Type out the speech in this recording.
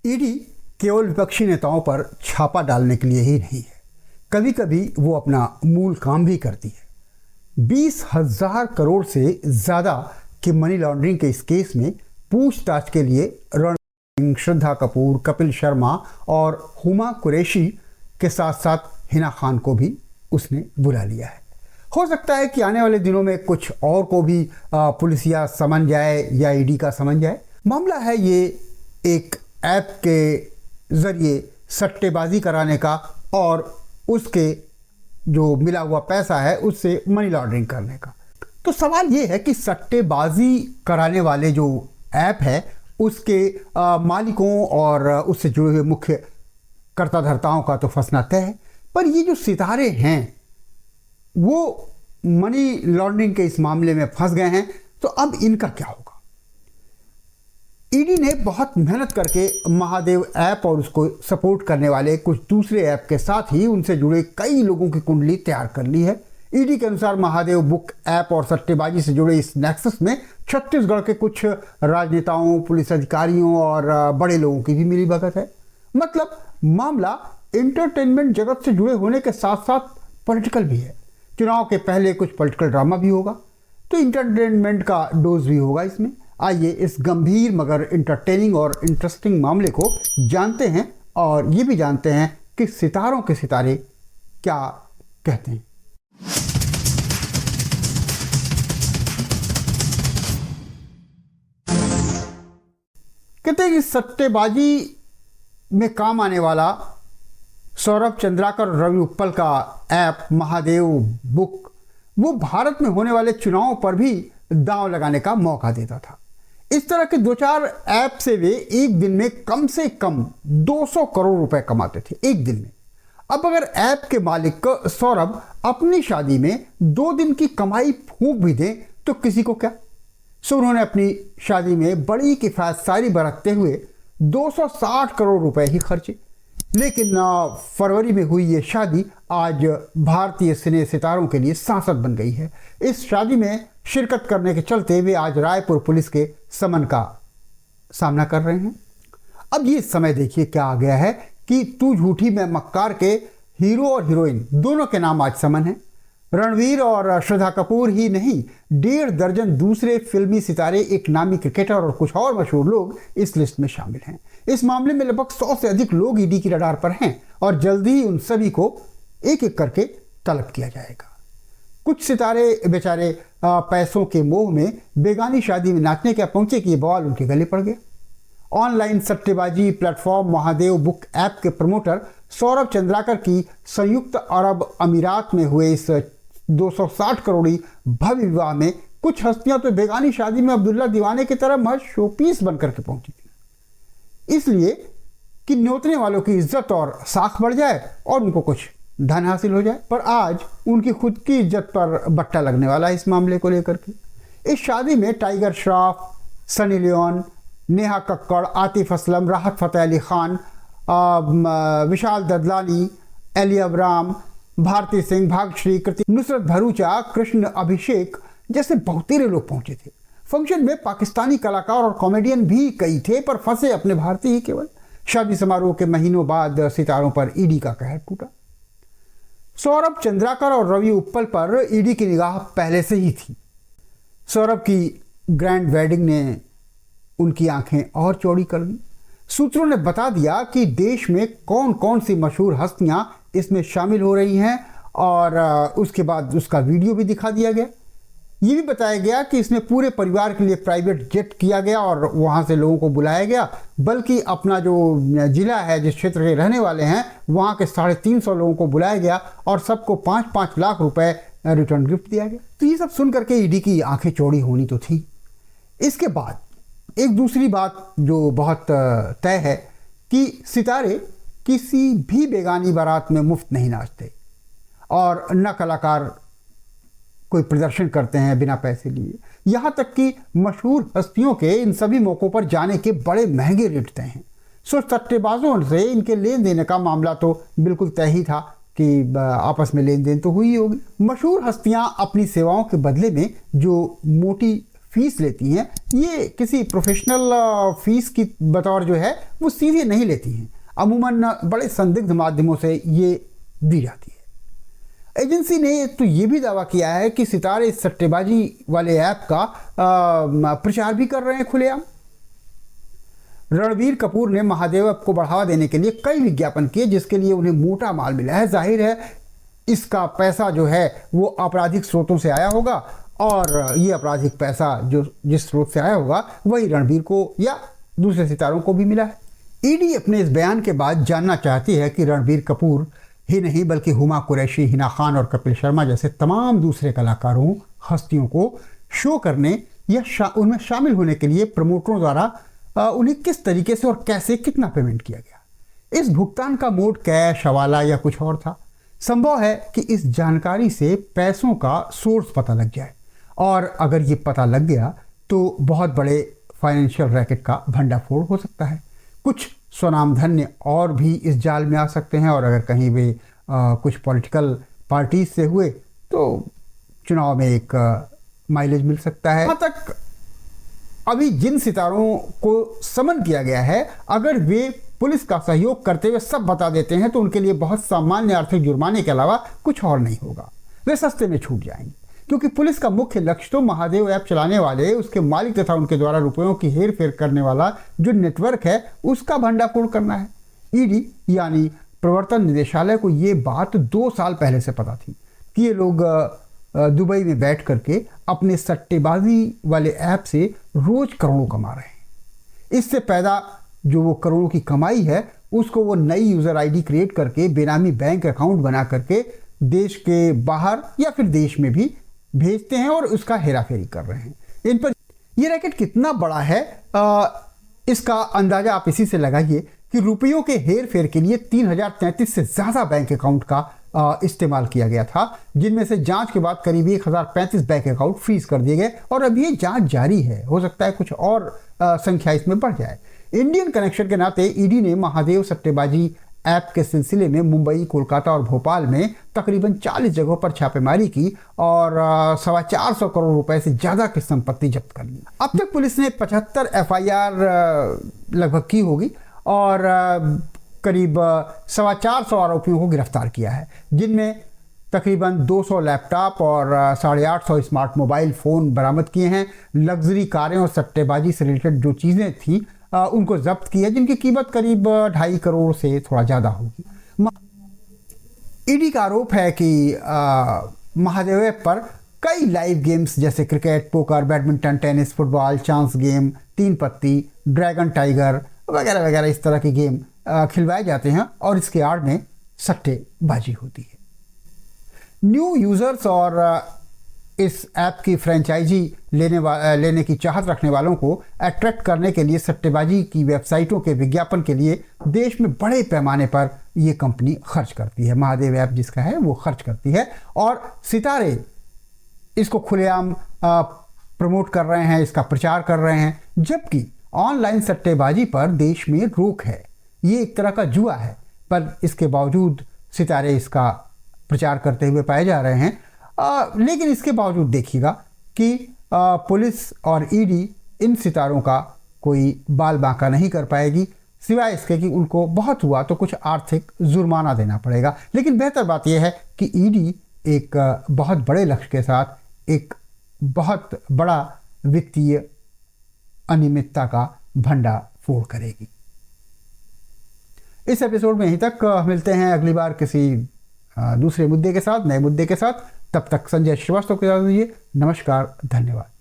ED केवल विपक्षी नेताओं पर छापा डालने के लिए ही नहीं है, कभी कभी वो अपना मूल काम भी करती है। 20,000 करोड़ से ज़्यादा के मनी लॉन्ड्रिंग के इस केस में पूछताछ के लिए रणवीर सिंह, श्रद्धा कपूर, कपिल शर्मा और हुमा कुरैशी के साथ साथ हिना खान को भी उसने बुला लिया है। हो सकता है कि आने वाले दिनों में कुछ और को भी पुलिसिया समन जाए या ईडी का समन जाए। मामला है ये एक ऐप के ज़रिए सट्टेबाजी कराने का और उसके जो मिला हुआ पैसा है उससे मनी लॉन्ड्रिंग करने का। तो सवाल ये है कि सट्टेबाजी कराने वाले जो ऐप है उसके मालिकों और उससे जुड़े हुए मुख्य कर्ताधर्ताओं का तो फंसना तय है, पर ये जो सितारे हैं वो मनी लॉन्ड्रिंग के इस मामले में फंस गए हैं, तो अब इनका क्या होगा। ईडी ने बहुत मेहनत करके महादेव ऐप और उसको सपोर्ट करने वाले कुछ दूसरे ऐप के साथ ही उनसे जुड़े कई लोगों की कुंडली तैयार कर ली है। ईडी के अनुसार महादेव बुक ऐप और सट्टेबाजी से जुड़े इस नेक्सस में छत्तीसगढ़ के कुछ राजनेताओं, पुलिस अधिकारियों और बड़े लोगों की भी मिलीभगत है। मतलब मामला एंटरटेनमेंट जगत से जुड़े होने के साथ साथ पॉलिटिकल भी है। चुनाव के पहले कुछ पॉलिटिकल ड्रामा भी होगा, तो इंटरटेनमेंट का डोज भी होगा इसमें। आइए इस गंभीर मगर इंटरटेनिंग और इंटरेस्टिंग मामले को जानते हैं और ये भी जानते हैं कि सितारों के सितारे क्या कहते हैं। कहते हैं कि सट्टेबाजी में काम आने वाला सौरभ चंद्राकर और रवि उप्पल का ऐप महादेव बुक वो भारत में होने वाले चुनावों पर भी दांव लगाने का मौका देता था। इस तरह के 2-4 ऐप से वे एक दिन में कम से कम 200 करोड़ रुपए कमाते थे एक दिन में। अब अगर ऐप के मालिक सौरभ अपनी शादी में 2 दिन की कमाई फूंक भी दें तो किसी को क्या। सो उन्होंने अपनी शादी में बड़ी किफायतसारी बरतते हुए 260 करोड़ रुपए ही खर्चे। लेकिन फरवरी में हुई ये शादी आज भारतीय सिने सितारों के लिए सांसद बन गई है। इस शादी में शिरकत करने के चलते वे आज रायपुर पुलिस के समन का सामना कर रहे हैं। अब ये समय देखिए क्या आ गया है कि तू झूठी मैं मक्कार के हीरो और हीरोइन दोनों के नाम आज समन है। रणवीर और श्रद्धा कपूर ही नहीं, 1.5 दर्जन दूसरे फिल्मी सितारे, एक नामी क्रिकेटर और कुछ और मशहूर लोग इस लिस्ट में शामिल हैं। इस मामले में लगभग 100 से अधिक लोग ईडी की रडार पर हैं और जल्दी ही उन सभी को एक एक करके तलब किया जाएगा। कुछ सितारे बेचारे पैसों के मोह में बेगानी शादी में नाचने क्या पहुंचे कि ये बवाल उनके गले पड़ गया। ऑनलाइन सट्टेबाजी प्लेटफॉर्म महादेव बुक ऐप के प्रमोटर सौरभ चंद्राकर की संयुक्त अरब अमीरात में हुए इस 260 करोड़ी भव्य विवाह में कुछ हस्तियां तो बेगानी शादी में अब्दुल्ला दीवाने की तरह महज शोपीस बनकर के पहुंची थी, इसलिए कि न्योतने वालों की इज्जत और साख बढ़ जाए और उनको कुछ धन हासिल हो जाए। पर आज उनकी खुद की इज्जत पर बट्टा लगने वाला है इस मामले को लेकर के। इस शादी में tiger Shroff, Sunny Leone, Neha Kakkar, Atif Aslam, राहत फतेह अली खान, विशाल ददलानी, एली अब्राम, भारती सिंह, भाग्यश्री, कृति, नुसरत भरूचा, कृष्ण अभिषेक जैसे बहुतेरे लोग पहुंचे थे। फंक्शन में पाकिस्तानी कलाकार और कॉमेडियन भी कई थे, पर फंसे अपने भारतीय ही केवल। शादी समारोह के महीनों बाद सितारों पर ईडी का कहर टूटा। सौरभ चंद्राकर और रवि उप्पल पर ईडी की निगाह पहले से ही थी। सौरभ की ग्रैंड वेडिंग ने उनकी आंखें और चौड़ी कर दी। सूत्रों ने बता दिया कि देश में कौन कौन सी मशहूर हस्तियां इसमें शामिल हो रही हैं और उसके बाद उसका वीडियो भी दिखा दिया गया। ये भी बताया गया कि इसमें पूरे परिवार के लिए प्राइवेट जेट किया गया और वहाँ से लोगों को बुलाया गया, बल्कि अपना जो जिला है, जिस क्षेत्र के रहने वाले हैं, वहाँ के 350 लोगों को बुलाया गया और सबको 5-5 लाख रुपए रिटर्न गिफ्ट दिया गया। तो ये सब सुन करके ईडी की आंखें चौड़ी होनी तो थी। इसके बाद एक दूसरी बात जो बहुत तय है कि सितारे किसी भी बेगानी बारात में मुफ्त नहीं नाचते और न कलाकार कोई प्रदर्शन करते हैं बिना पैसे लिए। यहाँ तक कि मशहूर हस्तियों के इन सभी मौक़ों पर जाने के बड़े महंगे रेट तय हैं। सो सट्टेबाजों से इनके लेन देन का मामला तो बिल्कुल तय ही था कि आपस में लेन देन तो हुई ही होगी। मशहूर हस्तियाँ अपनी सेवाओं के बदले में जो मोटी फीस लेती हैं, ये किसी प्रोफेशनल फीस की बतौर जो है वो सीधे नहीं लेती हैं, अमूमन बड़े संदिग्ध माध्यमों से ये दी जाती है। एजेंसी ने तो ये भी दावा किया है कि सितारे इस सट्टेबाजी वाले ऐप का प्रचार भी कर रहे हैं खुलेआम। रणबीर कपूर ने महादेव ऐप को बढ़ावा देने के लिए कई विज्ञापन किए, जिसके लिए उन्हें मोटा माल मिला है। जाहिर है इसका पैसा जो है वो आपराधिक स्रोतों से आया होगा, और ये आपराधिक पैसा जो जिस स्रोत से आया होगा वही रणबीर को या दूसरे सितारों को भी मिला है। ईडी अपने इस बयान के बाद जानना चाहती है कि रणबीर कपूर ही नहीं बल्कि हुमा कुरैशी, हिना खान और कपिल शर्मा जैसे तमाम दूसरे कलाकारों, हस्तियों को शो करने या उनमें शामिल होने के लिए प्रमोटरों द्वारा उन्हें किस तरीके से और कैसे कितना पेमेंट किया गया। इस भुगतान का मोड कैश, हवाला या कुछ और था। संभव है कि इस जानकारी से पैसों का सोर्स पता लग जाए, और अगर ये पता लग गया तो बहुत बड़े फाइनेंशियल रैकेट का भंडाफोड़ हो सकता है। कुछ स्वनामधन्य और भी इस जाल में आ सकते हैं, और अगर कहीं भी कुछ पॉलिटिकल पार्टीज से हुए तो चुनाव में एक माइलेज मिल सकता है। यहाँ तक अभी जिन सितारों को समन किया गया है, अगर वे पुलिस का सहयोग करते हुए सब बता देते हैं तो उनके लिए बहुत सामान्य आर्थिक जुर्माने के अलावा कुछ और नहीं होगा। वे सस्ते में छूट जाएंगे, क्योंकि पुलिस का मुख्य लक्ष्य तो महादेव ऐप चलाने वाले, उसके मालिक तथा उनके द्वारा रुपयों की हेर फेर करने वाला जो नेटवर्क है उसका भंडाफोड़ करना है। ईडी यानी प्रवर्तन निदेशालय को ये बात 2 साल पहले से पता थी कि ये लोग दुबई में बैठ करके अपने सट्टेबाजी वाले ऐप से रोज करोड़ों कमा रहे हैं। इससे पैदा जो वो करोड़ों की कमाई है उसको वो नई यूजर आईडी क्रिएट करके बेनामी बैंक अकाउंट बना करके देश के बाहर या फिर देश में भी भेजते हैं और उसका हेराफेरी कर रहे हैं। इन पर ये रैकेट कितना बड़ा है इसका अंदाजा आप इसी से लगाइए कि रुपयों के हेर फेर के लिए 3033 से ज़्यादा बैंक अकाउंट का इस्तेमाल किया गया था, जिनमें से जांच के बाद करीब 1035 बैंक अकाउंट फ्रीज कर दिए गए, और अभी ये जांच जारी है। हो सकता है कुछ और संख्या इसमें बढ़ जाए। इंडियन कनेक्शन के नाते ईडी ने महादेव सट्टेबाजी ऐप के सिलसिले में मुंबई, कोलकाता और भोपाल में तकरीबन 40 जगहों पर छापेमारी की और 425 करोड़ रुपए से ज़्यादा की संपत्ति जब्त कर ली। अब तक पुलिस ने 75 एफआईआर लगभग की होगी और करीब 425 आरोपियों को गिरफ्तार किया है, जिनमें तकरीबन 200 लैपटॉप और 850 स्मार्ट मोबाइल फ़ोन बरामद किए हैं। लग्जरी कारें और सट्टेबाजी से रिलेटेड जो चीज़ें थी उनको जब्त की है, जिनकी कीमत करीब 2.5 करोड़ से थोड़ा ज़्यादा होगी। ईडी का आरोप है कि महादेव ऐप पर कई लाइव गेम्स जैसे cricket, poker, badminton, tennis, football, chance game, 3 पत्ती, ड्रैगन टाइगर वगैरह वगैरह इस तरह के गेम खिलवाए जाते हैं और इसके आड़ में सट्टेबाजी होती है। न्यू यूज़र्स और इस ऐप की फ्रेंचाइजी लेने की चाहत रखने वालों को अट्रैक्ट करने के लिए सट्टेबाजी की वेबसाइटों के विज्ञापन के लिए देश में बड़े पैमाने पर ये कंपनी खर्च करती है। महादेव ऐप जिसका है वो खर्च करती है और सितारे इसको खुलेआम प्रमोट कर रहे हैं, इसका प्रचार कर रहे हैं, जबकि ऑनलाइन सट्टेबाजी पर देश में रोक है। ये एक तरह का जुआ है, पर इसके बावजूद सितारे इसका प्रचार करते हुए पाए जा रहे हैं। लेकिन इसके बावजूद देखिएगा कि पुलिस और ईडी इन सितारों का कोई बाल बांका नहीं कर पाएगी, सिवाय इसके कि उनको बहुत हुआ तो कुछ आर्थिक जुर्माना देना पड़ेगा। लेकिन बेहतर बात यह है कि ईडी एक बहुत बड़े लक्ष्य के साथ एक बहुत बड़ा वित्तीय अनियमितता का भंडाफोड़ करेगी। इस एपिसोड में यहीं तक। मिलते हैं अगली बार किसी दूसरे मुद्दे के साथ, नए मुद्दे के साथ। तब तक संजय श्रीवास्तव के साथ दीजिए। नमस्कार, धन्यवाद।